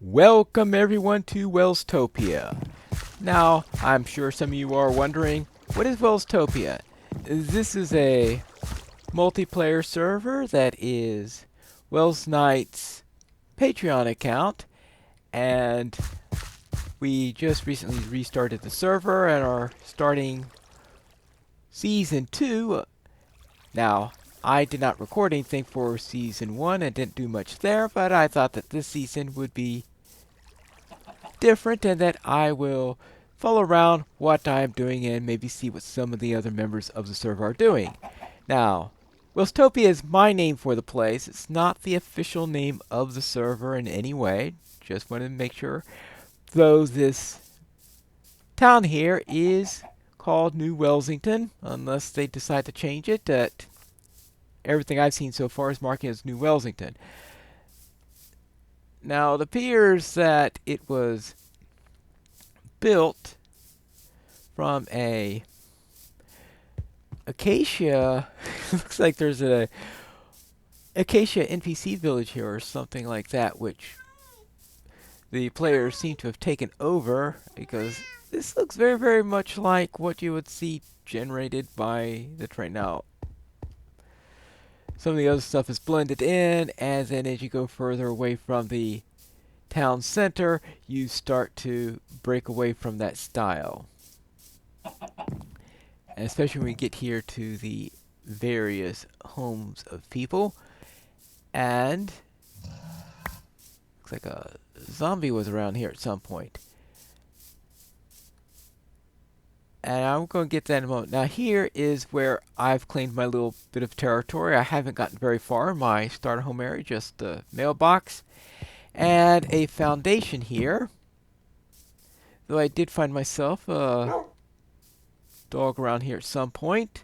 Welcome everyone to Welstopia. Now, I'm sure some of you are wondering, what is Welsstopia? This is a multiplayer server that is Wells Knight's Patreon account, and we just recently restarted the server and are starting Season 2. Now, I did not record anything for Season 1 and didn't do much there, but I thought that this season would be different and that I will follow around what I'm doing and maybe see what some of the other members of the server are doing. Now, Wlstopia is my name for the place. It's not the official name of the server in any way. Just wanted to make sure. Though this town here is called New Welsington, unless they decide to change it. That everything I've seen so far is marking as New Welsington. Now, it appears that it was built from a acacia. Looks like there's a acacia NPC village here or something like that, which the players seem to have taken over, because this looks very, very much like what you would see generated by the train. Now, some of the other stuff is blended in, and then as you go further away from the town center, you start to break away from that style. And especially when we get here to the various homes of people. And looks like a zombie was around here at some point. And I'm going to get that in a moment. Now here is where I've claimed my little bit of territory. I haven't gotten very far in my starter home area, just a mailbox and a foundation here. Though I did find myself a dog around here at some point.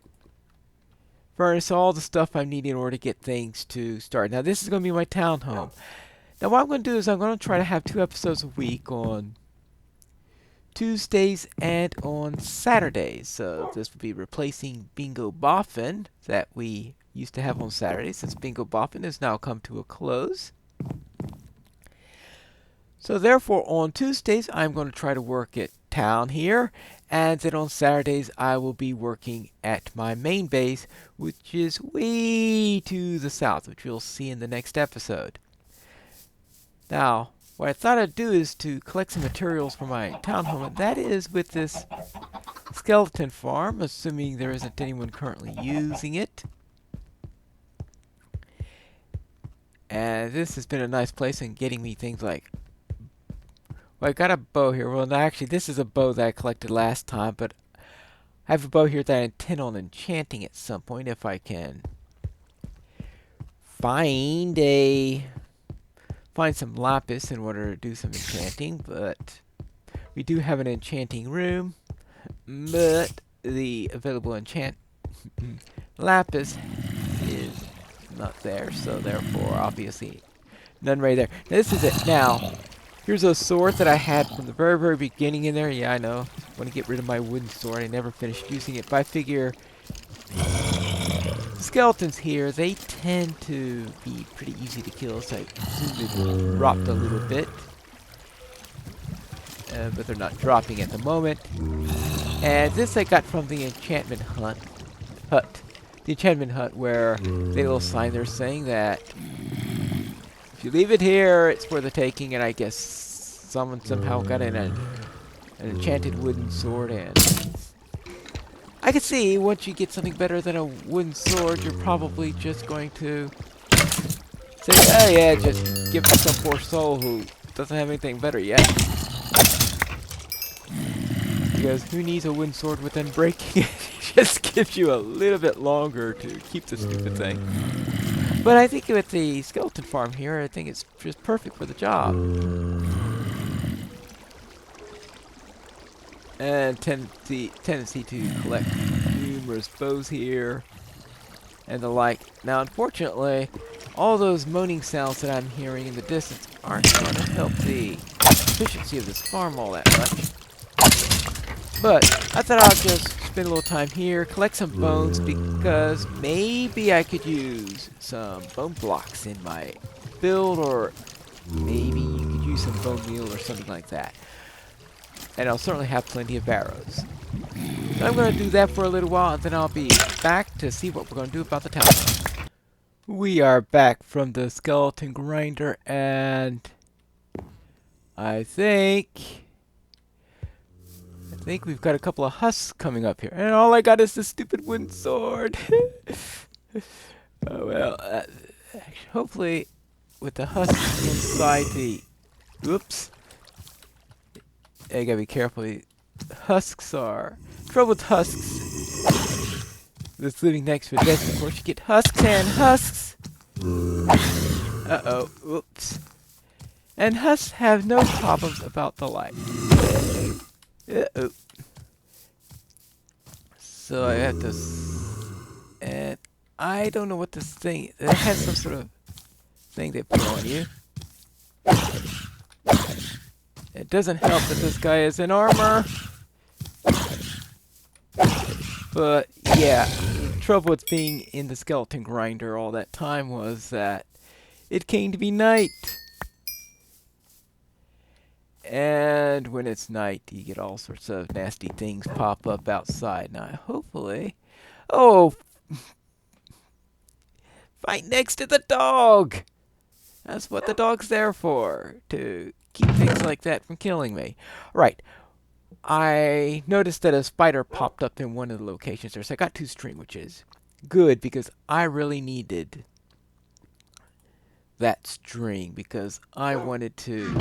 Furnace, all the stuff I need in order to get things to start. Now this is going to be my townhome. Now what I'm going to do is I'm going to try to have 2 episodes a week on Tuesdays and on Saturdays. So this will be replacing Bingo Boffin that we used to have on Saturdays, since Bingo Boffin has now come to a close. So therefore on Tuesdays I'm going to try to work at town here, and then on Saturdays I will be working at my main base, which is way to the south, which you'll see in the next episode. Now, what I thought I'd do is to collect some materials for my townhome, and that is with this skeleton farm, assuming there isn't anyone currently using it. And this has been a nice place in getting me things like, well, I got a bow here. Well, no, actually, this is a bow that I collected last time, but I have a bow here that I intend on enchanting at some point if I can find some lapis in order to do some enchanting. But we do have an enchanting room, but the available enchant lapis is not there, so therefore obviously none right there. Now, this is it. Now here's a sword that I had from the very, very beginning in there. Yeah, I know. I want to get rid of my wooden sword. I never finished using it, but I figure skeletons here, they tend to be pretty easy to kill, so I presume they've dropped a little bit. But they're not dropping at the moment. And this I got from the enchantment hut. The enchantment hut, where they little sign there saying that if you leave it here, it's for the taking, and I guess someone somehow got in an enchanted wooden sword, and I can see once you get something better than a wooden sword, you're probably just going to say, oh yeah, just give it to some poor soul who doesn't have anything better yet. Because who needs a wooden sword with unbreaking? It just gives you a little bit longer to keep the stupid thing. But I think with the skeleton farm here, I think it's just perfect for the job. And tendency to collect numerous bows here and the like. Now, unfortunately, all those moaning sounds that I'm hearing in the distance aren't going to help the efficiency of this farm all that much. But I thought I'll just spend a little time here, collect some bones, because maybe I could use some bone blocks in my build, or maybe you could use some bone meal or something like that. And I'll certainly have plenty of arrows. So I'm going to do that for a little while, and then I'll be back to see what we're going to do about the town. We are back from the skeleton grinder, and I think we've got a couple of husks coming up here. And all I got is this stupid wooden sword. Oh well, hopefully with the husks inside the... Whoops. I gotta be careful. The husks are... Trouble with husks. That's living next to a desert, of course. You get husks and husks. Uh-oh. Whoops. And husks have no problems about the light. Uh-oh. So I have to... And I don't know what this thing... It has some sort of thing they put on you. It doesn't help that this guy is in armor. But, yeah. The trouble with being in the skeleton grinder all that time was that it came to be night. And when it's night, you get all sorts of nasty things pop up outside. Now, hopefully... Oh! Right next to the dog! That's what the dog's there for. To keep things like that from killing me. Right. I noticed that a spider popped up in one of the locations there. So I got 2 string, which is good because I really needed that string because I wanted to...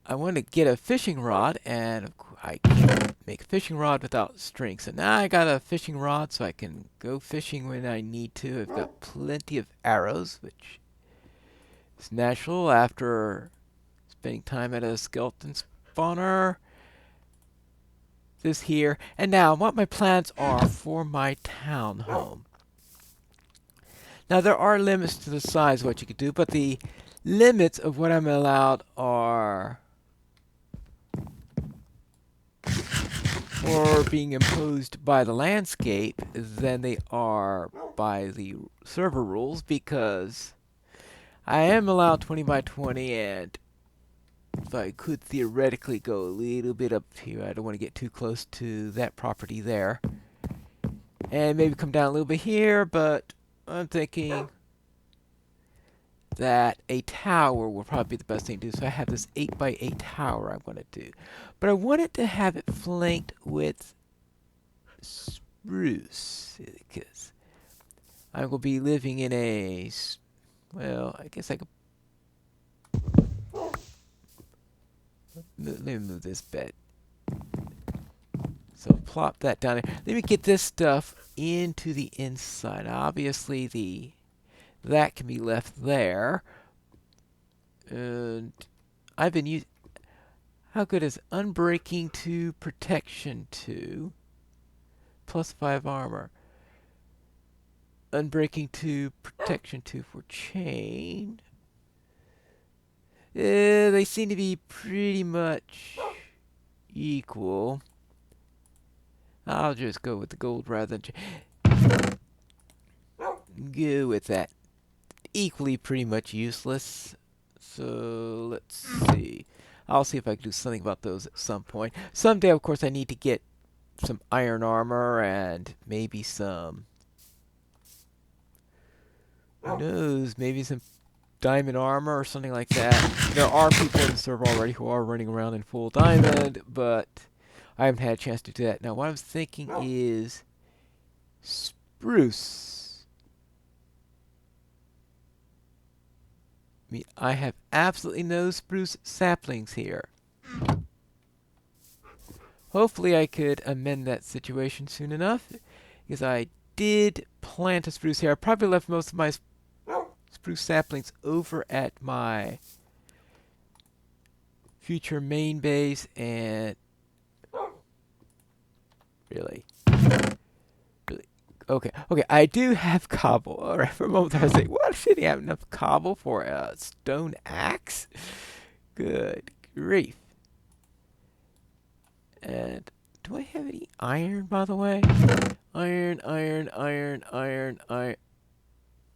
I want to get a fishing rod, and I can't make a fishing rod without string. So now I got a fishing rod, so I can go fishing when I need to. I've got plenty of arrows, which is natural after spending time at a skeleton spawner. This here. And now, what my plans are for my town home. Now, there are limits to the size of what you can do, but the limits of what I'm allowed are... or being imposed by the landscape than they are by the server rules, because I am allowed 20 by 20, and if I could theoretically go a little bit up here, I don't want to get too close to that property there, and maybe come down a little bit here, but I'm thinking that a tower will probably be the best thing to do. So I have this 8 by 8 tower I'm going to do. But I wanted to have it flanked with spruce, because I'm going to be living in a... Well, I guess I could... Let me move this bed. So plop that down there. Let me get this stuff into the inside. Obviously, that can be left there. And I've been using... How good is Unbreaking 2, Protection 2, plus 5 armor? Unbreaking 2, Protection 2 for chain. They seem to be pretty much equal. I'll just go with the gold rather than... Go with that. Equally pretty much useless. So, let's see. I'll see if I can do something about those at some point. Someday, of course, I need to get some iron armor and maybe some... Who knows? Maybe some diamond armor or something like that. There are people in the server already who are running around in full diamond, but I haven't had a chance to do that. Now, what I was thinking is spruce. I mean, I have absolutely no spruce saplings here. Hopefully I could amend that situation soon enough, because I did plant a spruce here. I probably left most of my spruce saplings over at my future main base, and really, okay, I do have cobble. All right, for a moment I was like, what, should he have enough cobble for a stone axe? Good grief. And do I have any iron, by the way? Iron.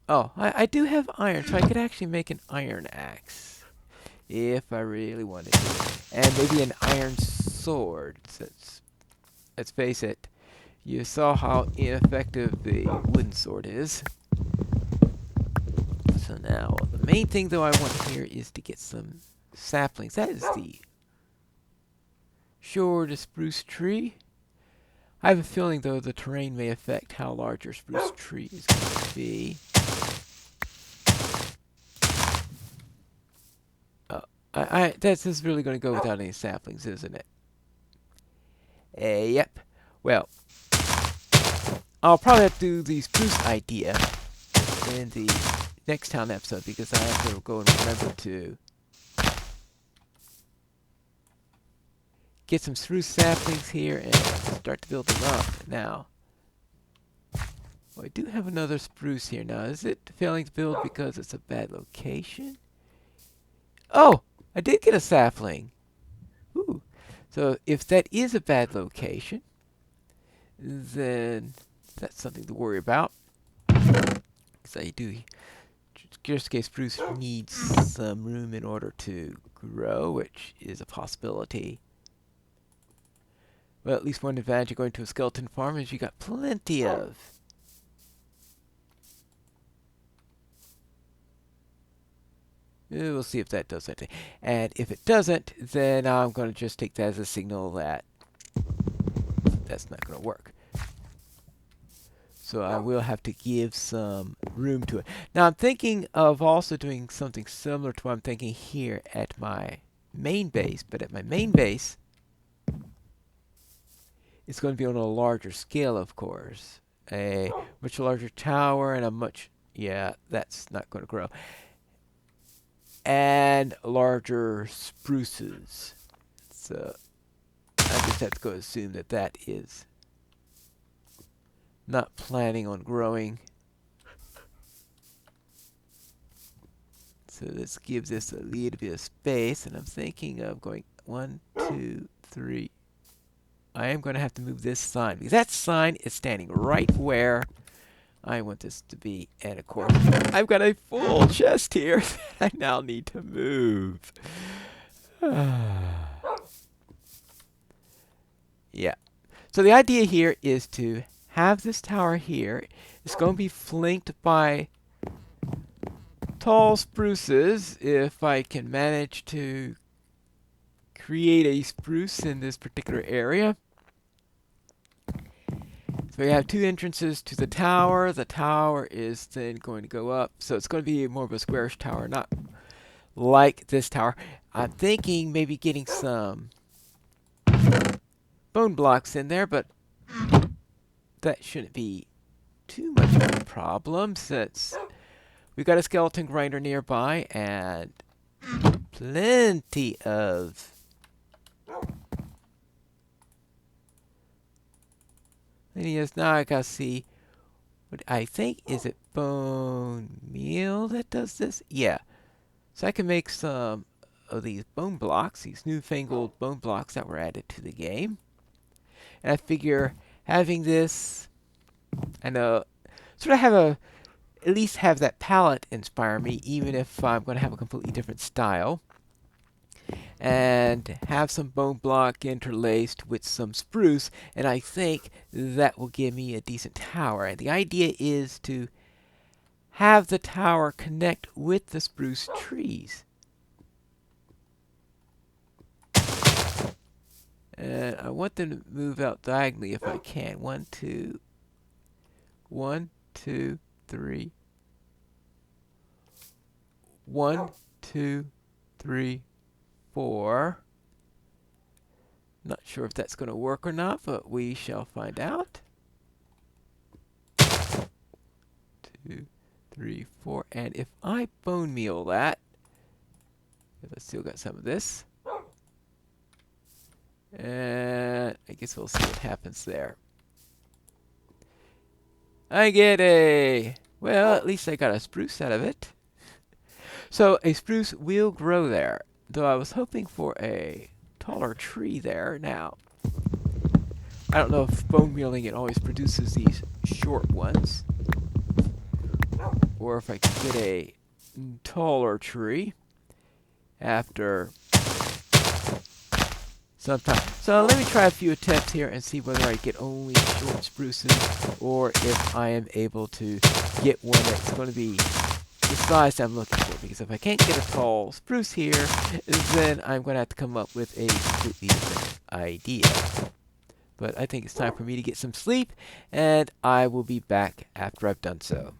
Oh, I do have iron, so I could actually make an iron axe if I really wanted to, and maybe an iron sword. Since let's face it, you saw how ineffective the wooden sword is. So now, the main thing though I want here is to get some saplings. That is the short spruce tree. I have a feeling though the terrain may affect how large your spruce tree is going to be. This is really going to go without any saplings, isn't it? Yep. Well, I'll probably have to do the spruce idea in the next town episode because I have to go and remember to get some spruce saplings here and start to build them up. Now, well, I do have another spruce here. Now, is it failing to build because it's a bad location? Oh, I did get a sapling. Ooh. So if that is a bad location, then that's something to worry about. Because I do, just in case spruce needs some room in order to grow, which is a possibility. Well, at least one advantage of going to a skeleton farm is you got plenty of we'll see if that does anything. And if it doesn't, then I'm going to just take that as a signal that that's not going to work. So I will have to give some room to it. Now I'm thinking of also doing something similar to what I'm thinking here at my main base. But at my main base, it's going to be on a larger scale, of course. A much larger tower and a much... yeah, that's not going to grow. And larger spruces. So I just have to go assume that that is not planning on growing. So this gives us a little bit of space, and I'm thinking of going 1, 2, 3. I am going to have to move this sign because that sign is standing right where I want this to be. And of course, I've got a full chest here that I now need to move. Yeah. So the idea here is to have this tower here. It's going to be flanked by tall spruces if I can manage to create a spruce in this particular area. So we have 2 entrances to the tower. The tower is then going to go up. So it's going to be more of a squarish tower, not like this tower. I'm thinking maybe getting some bone blocks in there, but that shouldn't be too much of a problem since we've got a skeleton grinder nearby and plenty of lineas. Now I gotta see what I think, is it bone meal that does this? Yeah. So I can make some of these bone blocks, these newfangled bone blocks that were added to the game. And I figure having this, I know, sort of have at least have that palette inspire me, even if I'm going to have a completely different style. And have some bone block interlaced with some spruce, and I think that will give me a decent tower. And the idea is to have the tower connect with the spruce trees. And I want them to move out diagonally if I can. 1, 2, 1, 2, 3. 1, 2, 3, 4. Not sure if that's going to work or not, but we shall find out. 2, 3, 4. And if I bone meal that, if I still got some of this, and I guess we'll see what happens there. I get well, at least I got a spruce out of it. So a spruce will grow there, though I was hoping for a taller tree there. Now, I don't know if bone mealing it always produces these short ones, or if I can get a taller tree after some time. So let me try a few attempts here and see whether I get only short spruces or if I am able to get one that's going to be the size I'm looking for. Because if I can't get a tall spruce here, then I'm going to have to come up with a completely different idea. But I think it's time for me to get some sleep, and I will be back after I've done so.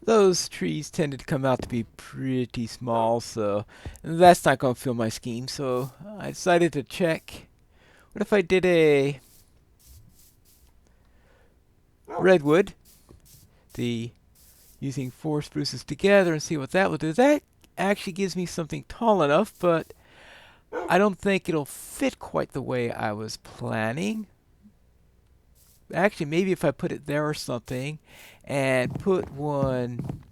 Those trees tended to come out to be pretty small, so that's not going to fill my scheme. So I decided to check. What if I did a redwood, using 4 spruces together, and see what that will do? That actually gives me something tall enough, but I don't think it'll fit quite the way I was planning. Actually, maybe if I put it there or something and put one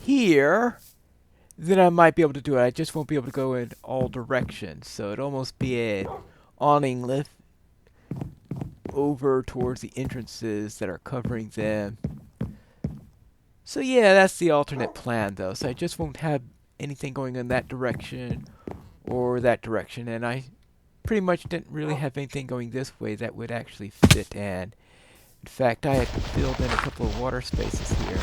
here, then I might be able to do it. I just won't be able to go in all directions. So it'd almost be an awning lift over towards the entrances that are covering them. So yeah, that's the alternate plan though. So I just won't have anything going in that direction or that direction. And I pretty much didn't really have anything going this way that would actually fit. And in fact, I had filled in a couple of water spaces here.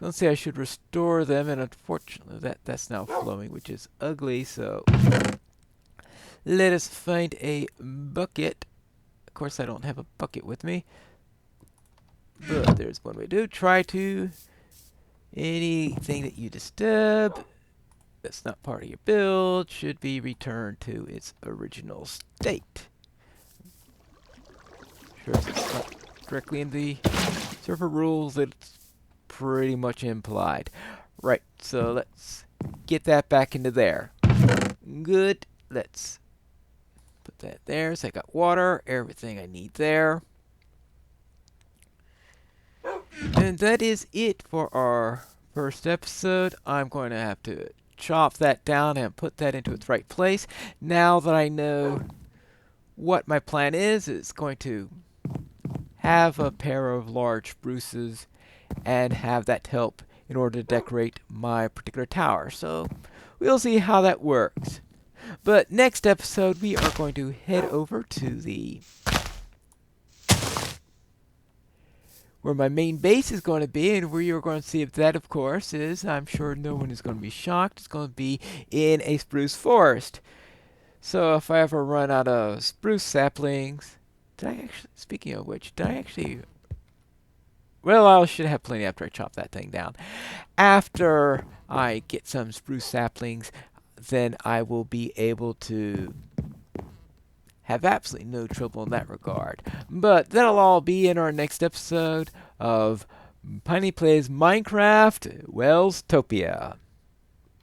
Let's say I should restore them, and unfortunately that's now flowing, which is ugly. So let us find a bucket. Of course, I don't have a bucket with me, but there's one way to do. Try to anything that you disturb that's not part of your build should be returned to its original state. Sure, if it's not directly in the server rules, it's pretty much implied. Right, so let's get that back into there. Good, let's put that there. So I got water, everything I need there. And that is it for our first episode. I'm going to have to chop that down and put that into its right place. Now that I know what my plan is, it's going to have a pair of large spruces and have that help in order to decorate my particular tower. So we'll see how that works. But next episode we are going to head over to where my main base is going to be, and we are going to see if that, of course, is, I'm sure no one is going to be shocked, it's going to be in a spruce forest. So if I ever run out of spruce saplings, speaking of which, well, I should have plenty after I chop that thing down. After I get some spruce saplings, then I will be able to have absolutely no trouble in that regard. But that'll all be in our next episode of Piney Plays Minecraft Wslstopia.